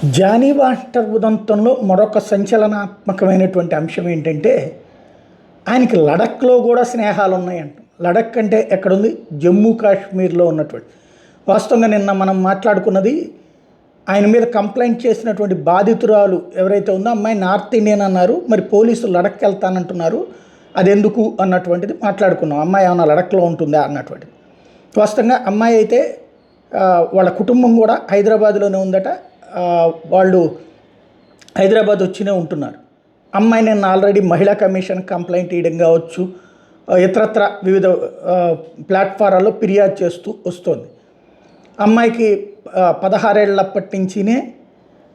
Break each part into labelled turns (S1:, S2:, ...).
S1: Johnny master ఉదంతంలో మరొక సంచలనాత్మకమైనటువంటి అంశం ఏంటంటే ఆయనకి లడఖ్లో కూడా స్నేహాలు ఉన్నాయంట. లడఖ్ అంటే ఎక్కడుంది? జమ్మూ కాశ్మీర్లో ఉన్నటువంటి. వాస్తవంగా నిన్న మనం మాట్లాడుకున్నది ఆయన మీద కంప్లైంట్ చేసినటువంటి బాధితురాలు ఎవరైతే ఉందో అమ్మాయి నార్త్ ఇండియన్ అన్నారు, మరి పోలీసులు లడఖ్కి వెళ్తానంటున్నారు, అది ఎందుకు అన్నటువంటిది మాట్లాడుకున్నాం. అమ్మాయి ఏమన్నా లడఖ్లో ఉంటుందా అన్నటువంటిది. వాస్తవంగా అమ్మాయి అయితే వాళ్ళ కుటుంబం కూడా హైదరాబాద్లోనే ఉందట. వాళ్ళు హైదరాబాద్ వచ్చినే ఉంటున్నారు. అమ్మాయి నిన్న ఆల్రెడీ మహిళా కమిషన్ కంప్లైంట్ ఇవ్వడం కావచ్చు, ఇతరత్ర వివిధ ప్లాట్ఫారాల్లో ఫిర్యాదు చేస్తూ వస్తుంది. అమ్మాయికి 16 ఏళ్ళప్పటి నుంచినే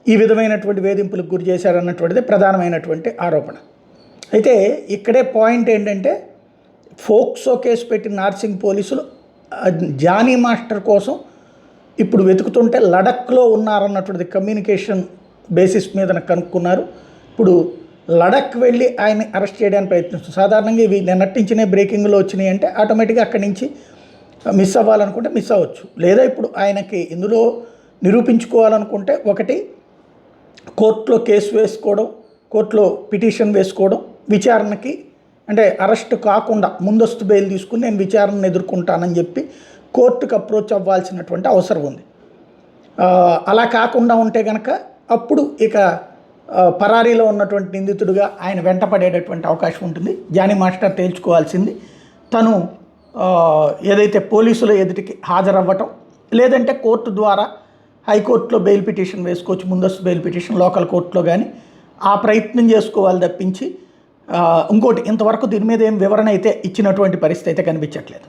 S1: ఈ విధమైనటువంటి వేధింపులకు గురి చేశారన్నటువంటిది ప్రధానమైనటువంటి ఆరోపణ. అయితే ఇక్కడే పాయింట్ ఏంటంటే ఫోక్సో కేసు పెట్టిన నార్సింగ్ పోలీసులు జానీ మాస్టర్ కోసం ఇప్పుడు వెతుకుతుంటే లడఖ్లో ఉన్నారన్నటువంటిది కమ్యూనికేషన్ బేసిస్ మీద కనుక్కున్నారు. ఇప్పుడు లడఖ్ వెళ్ళి ఆయన్ని అరెస్ట్ చేయడానికి ప్రయత్నిస్తుంది. సాధారణంగా ఇవి నిన్నటించినే బ్రేకింగ్లో వచ్చినాయి అంటే ఆటోమేటిక్గా అక్కడి నుంచి మిస్ అవ్వాలనుకుంటే మిస్ అవ్వచ్చు. లేదా ఇప్పుడు ఆయనకి ఇందులో నిరూపించుకోవాలనుకుంటే ఒకటి కోర్టులో కేసు వేసుకోవడం, కోర్టులో పిటిషన్ వేసుకోవడం, విచారణకి అంటే అరెస్ట్ కాకుండా ముందస్తు బెయిల్ తీసుకుని నేను విచారణను ఎదుర్కొంటానని చెప్పి కోర్టుకు అప్రోచ్ అవ్వాల్సినటువంటి అవసరం ఉంది. అలా కాకుండా ఉంటే కనుక అప్పుడు ఇక పరారీలో ఉన్నటువంటి నిందితుడిగా ఆయన వెంటపడేటటువంటి అవకాశం ఉంటుంది. జానీ మాస్టర్ తేల్చుకోవాల్సింది తను ఏదైతే పోలీసుల ఎదుటికి హాజరవ్వటం, లేదంటే కోర్టు ద్వారా హైకోర్టులో బెయిల్ పిటిషన్ వేసుకోవచ్చు, ముందస్తు బెయిల్ పిటిషన్ లోకల్ కోర్టులో కానీ ఆ ప్రయత్నం చేసుకోవాలి తప్పించి ఇంకోటి ఇంతవరకు దీని మీద ఏం వివరణ అయితే ఇచ్చినటువంటి పరిస్థితి అయితే కనిపించట్లేదు.